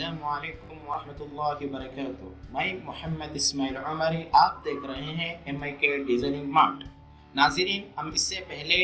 अस्सलामुअलैकुम वरहमतुल्लाहि वबरकातुहू। मैं मोहम्मद इस्माइल उमरी, आप देख रहे हैं MIK डिज़ाइनिंग मार्ट। नाज़रीन, हम इससे पहले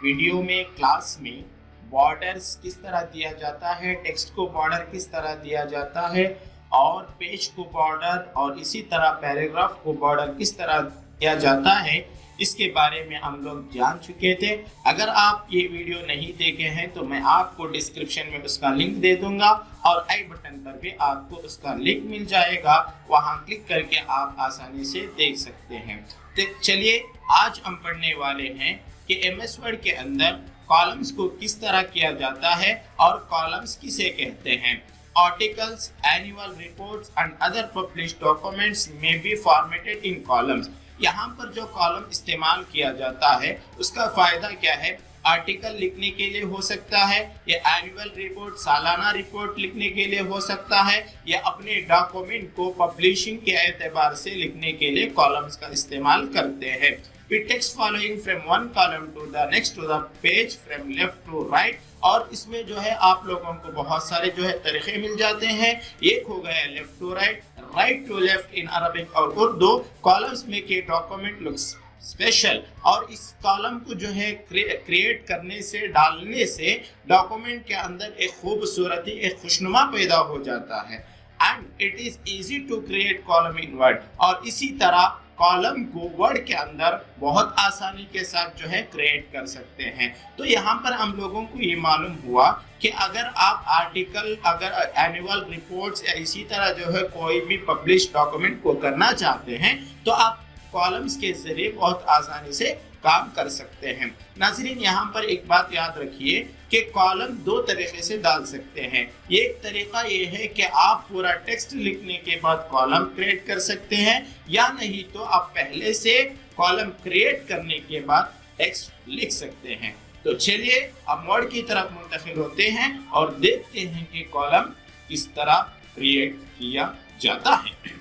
वीडियो में क्लास में बॉर्डर्स किस तरह दिया जाता है, टेक्स्ट को बॉर्डर किस तरह दिया जाता है और पेज को बॉर्डर और इसी तरह पैराग्राफ को बॉर्डर किस तरह दिया जाता है, इसके बारे में हम लोग जान चुके थे। अगर आप ये वीडियो नहीं देखे हैं तो मैं आपको डिस्क्रिप्शन में उसका लिंक दे दूंगा और आई बटन पर भी आपको उसका लिंक मिल जाएगा, वहां क्लिक करके आप आसानी से देख सकते हैं। तो चलिए आज हम पढ़ने वाले हैं कि MS वर्ड के अंदर कॉलम्स को किस तरह किया जाता है और कॉलम्स किसे कहते हैं। Articles, annual reports and other published documents में बी फॉर्मेटेड इन कॉलम्स। यहाँ पर जो कॉलम इस्तेमाल किया जाता है उसका फायदा क्या है? आर्टिकल लिखने के लिए हो सकता है, या एनुअल रिपोर्ट सालाना रिपोर्ट लिखने के लिए हो सकता है, या अपने डॉक्यूमेंट को पब्लिशिंग के एतबार से लिखने के लिए कॉलम्स का इस्तेमाल करते हैं। We text following from one column to the next to the page from left to right। और इसमें जो है आप लोगों को बहुत सारे जो है तरीके मिल जाते हैं। एक हो गया left to right, right to left in Arabic और उर्दू। कॉलम्स में के डॉक्यूमेंट लुक्स स्पेशल, और इस कॉलम को जो है क्रिएट करने से, डालने से डॉक्यूमेंट के अंदर एक खूबसूरती, एक खुशनुमा पैदा हो जाता है। And it is easy to create column in Word, और इसी तरह कॉलम को वर्ड के अंदर बहुत आसानी के साथ जो है क्रिएट कर सकते हैं। तो यहाँ पर हम लोगों को ये मालूम हुआ कि अगर आप आर्टिकल, अगर एनुअल रिपोर्ट्स या इसी तरह जो है कोई भी पब्लिश डॉक्यूमेंट को करना चाहते हैं तो आप कॉलम्स के जरिए बहुत आसानी से काम कर सकते हैं। नाज़रीन, यहाँ पर एक बात याद रखिए कि कॉलम दो तरीके से डाल सकते हैं। एक तरीका ये है कि आप पूरा टेक्स्ट लिखने के बाद कॉलम क्रिएट कर सकते हैं, या नहीं तो आप पहले से कॉलम क्रिएट करने के बाद टेक्स्ट लिख सकते हैं। तो चलिए अब वर्ड की तरफ मुंतकिल होते हैं और देखते हैं कि कॉलम किस तरह क्रिएट किया जाता है।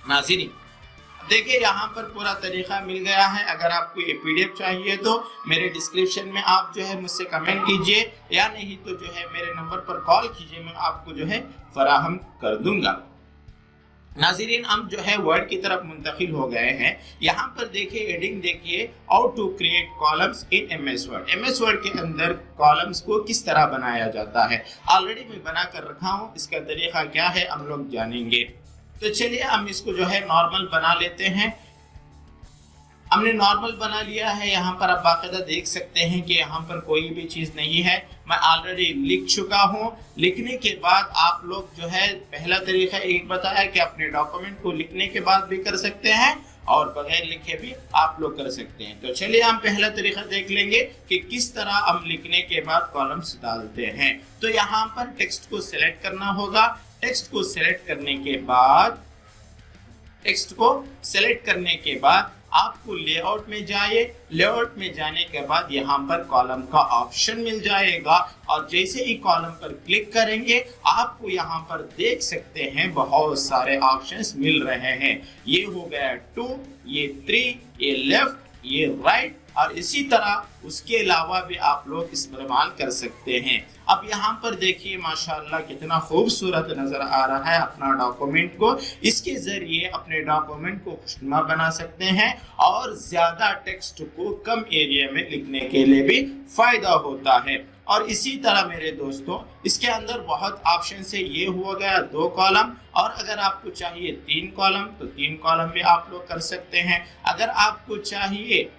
नाज़रीन देखिए, यहाँ पर पूरा तरीका मिल गया है। अगर आपको ये PDF चाहिए तो मेरे डिस्क्रिप्शन में आप जो है मुझसे कमेंट कीजिए, या नहीं तो जो है मेरे नंबर पर कॉल कीजिए, मैं आपको जो है फराहम कर दूंगा। नाज़रीन, हम जो है वर्ड की तरफ मुंतकिल हो गए हैं। यहाँ पर देखिए हेडिंग, देखिए how to create columns in MS Word. MS Word के अंदर कॉलम्स को किस तरह बनाया जाता है ऑलरेडी मैं बना कर रखा हूँ। इसका तरीका क्या है हम लोग जानेंगे। तो चलिए हम इसको जो है नॉर्मल बना लेते हैं। हमने नॉर्मल बना लिया है। यहाँ पर आप बाकायदा देख सकते हैं कि यहाँ पर कोई भी चीज़ नहीं है, मैं ऑलरेडी लिख चुका हूँ। लिखने के बाद आप लोग जो है, पहला तरीका एक बताया कि अपने डॉक्यूमेंट को लिखने के बाद भी कर सकते हैं और बगैर लिखे भी आप लोग कर सकते हैं। तो चलिए हम पहला तरीका देख लेंगे कि किस तरह हम लिखने के बाद कॉलम्स डालते हैं। तो यहाँ पर टेक्स्ट को सिलेक्ट करना होगा। टेक्स्ट को सिलेक्ट करने के बाद आपको लेआउट में जाइए। लेआउट में जाने के बाद यहाँ पर कॉलम का ऑप्शन मिल जाएगा, और जैसे ही कॉलम पर क्लिक करेंगे आपको यहाँ पर देख सकते हैं बहुत सारे ऑप्शंस मिल रहे हैं। ये हो गया 2, ये 3, ये लेफ्ट, ये राइट, और इसी तरह उसके अलावा भी आप लोग इस्तेमाल कर सकते हैं। अब यहाँ पर देखिए माशाल्लाह कितना खूबसूरत नजर आ रहा है अपना डॉक्यूमेंट को। इसके जरिए अपने डॉक्यूमेंट को खुशनुमा बना सकते हैं और ज्यादा टेक्स्ट को कम एरिया में लिखने के लिए भी फायदा होता है। और इसी तरह मेरे दोस्तों, इसके अंदर बहुत ऑप्शन से ये हुआ गया 2 कॉलम, और अगर आपको चाहिए 3 कॉलम तो 3 कॉलम भी आप लोग कर सकते हैं। अगर आपको चाहिए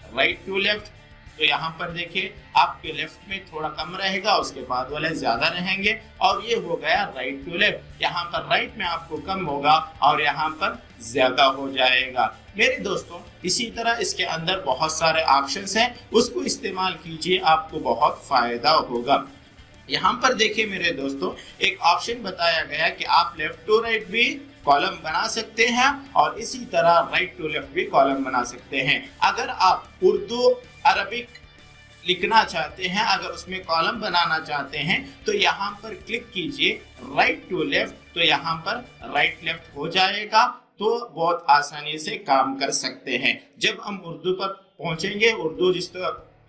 राइट टू लेफ्ट तो यहाँ पर देखिए आपके लेफ्ट में थोड़ा कम रहेगा, उसके बाद वाले ज्यादा रहेंगे, और ये हो गया राइट टू लेफ्ट। यहाँ पर राइट में आपको कम होगा और यहाँ पर ज्यादा हो जाएगा। मेरे दोस्तों, इसी तरह इसके अंदर बहुत सारे ऑप्शंस हैं, उसको इस्तेमाल कीजिए, आपको बहुत फायदा होगा। यहाँ पर देखिए मेरे दोस्तों, एक ऑप्शन बताया गया कि आप लेफ्ट टू राइट भी कॉलम बना सकते हैं और इसी तरह राइट टू लेफ्ट भी कॉलम बना सकते हैं। अगर आप उर्दू अरबिक लिखना चाहते हैं, अगर उसमें कॉलम बनाना चाहते हैं तो यहाँ पर क्लिक कीजिए राइट टू लेफ्ट, तो यहाँ पर राइट लेफ्ट हो जाएगा। तो बहुत आसानी से काम कर सकते हैं। जब हम उर्दू पर पहुंचेंगे, उर्दू जिस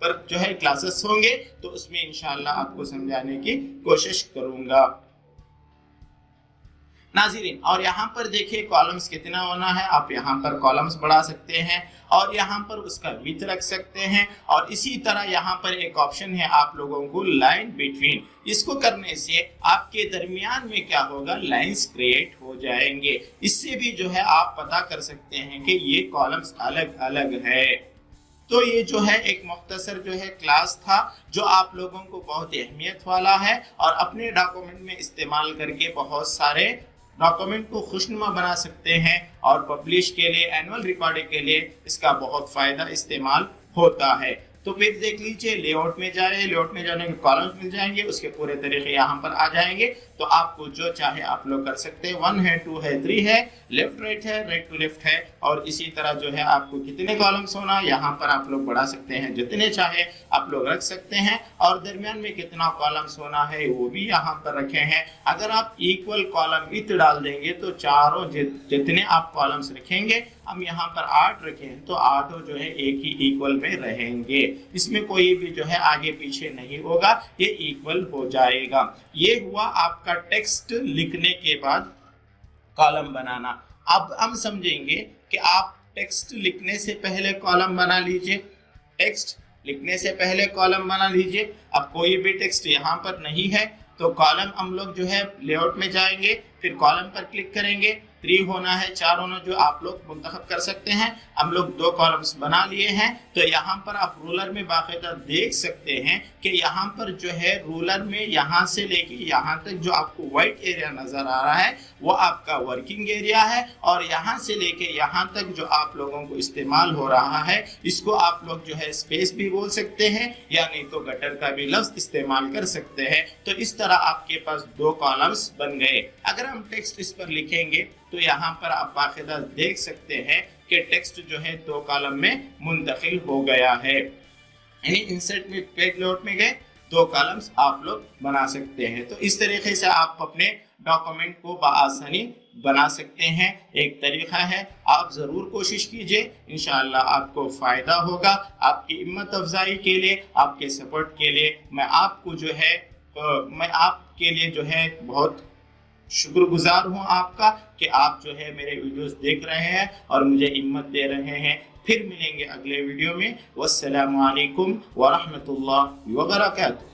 पर जो है क्लासेस होंगे तो उसमें इंशाल्लाह आपको समझाने की कोशिश करूंगा। नाज़रीन, और यहाँ पर देखिए कॉलम्स कितना होना है, आप यहाँ पर कॉलम्स बढ़ा सकते हैं और यहाँ पर उसका विड्थ रख सकते हैं। और इसी तरह यहाँ पर एक ऑप्शन है आप लोगों को लाइन बिटवीन, इसको करने से आपके दरमियान में क्या होगा, लाइंस क्रिएट हो जाएंगे। इससे भी जो है आप पता कर सकते हैं कि ये कॉलम्स अलग अलग है। तो ये जो है एक मुख्तसर जो है क्लास था जो आप लोगों को बहुत अहमियत वाला है और अपने डॉक्यूमेंट में इस्तेमाल करके बहुत सारे डॉक्यूमेंट को खुशनुमा बना सकते हैं और पब्लिश के लिए, एनुअल रिकॉर्डिंग के लिए इसका बहुत फायदा इस्तेमाल होता है। तो फिर देख लीजिए, लेआउट में जाए, लेआउट में जाने के कॉलम्स मिल जाएंगे, उसके पूरे तरीके यहाँ पर आ जाएंगे। तो आपको जो चाहे आप लोग कर सकते हैं, 1 है, 2 है, 3 है, लेफ्ट राइट है, राइट टू लेफ्ट है। और इसी तरह जो है आपको कितने कॉलम्स होना, यहाँ पर आप लोग बढ़ा सकते हैं, जितने चाहे आप लोग रख सकते हैं। और दरमियान में कितना कॉलम्स होना है वो भी यहाँ पर रखे हैं। अगर आप इक्वल कॉलम विड्थ डाल देंगे तो चारों जितने आप कॉलम्स रखेंगे, हम यहाँ पर 8 रखें तो 8 जो है एक ही इक्वल में रहेंगे, इसमें कोई भी जो है आगे पीछे नहीं होगा, ये इक्वल हो जाएगा। ये हुआ आपका टेक्स्ट लिखने के बाद कॉलम बनाना। अब हम समझेंगे कि आप टेक्स्ट लिखने से पहले कॉलम बना लीजिए, टेक्स्ट लिखने से पहले कॉलम बना लीजिए। अब कोई भी टेक्स्ट यहाँ पर नहीं है तो कॉलम हम लोग जो है लेआउट में जाएंगे, फिर कॉलम पर क्लिक करेंगे, 3 होना है, 4 होना, जो आप लोग मुंतखब कर सकते हैं। हम लोग 2 कॉलम्स बना लिए हैं। तो यहाँ पर आप रूलर में बाकायदा देख सकते हैं कि यहाँ पर जो है रूलर में यहाँ से लेके यहाँ तक जो आपको व्हाइट एरिया नजर आ रहा है वो आपका वर्किंग एरिया है, और यहाँ से लेके यहाँ तक जो आप लोगों को इस्तेमाल हो रहा है इसको आप लोग जो है स्पेस भी बोल सकते हैं, या नहीं तो गटर का भी लफ्ज इस्तेमाल कर सकते हैं। तो इस तरह आपके पास 2 कॉलम्स बन गए। अगर हम टेक्स्ट इस पर लिखेंगे तो यहाँ पर आप बाकायदा देख सकते हैं कि टेक्स्ट जो है 2 कॉलम में मुंतकिल हो गया है। यानी इंसर्ट में, पेज लेआउट में गए, 2 कॉलम्स आप लोग बना सकते हैं। तो इस तरीके से आप अपने डॉक्यूमेंट को बआसानी बना सकते हैं। एक तरीका है, आप जरूर कोशिश कीजिए, इंशाअल्लाह आपको फायदा होगा। आपकी हिम्मत अफजाई के लिए, आपके सपोर्ट के लिए मैं आपके लिए जो है बहुत शुक्रगुजार हूँ आपका कि आप जो है मेरे वीडियोस देख रहे हैं और मुझे हिम्मत दे रहे हैं। फिर मिलेंगे अगले वीडियो में। वस्सलामु अलैकुम व रहमतुल्लाहि व बरकातहू।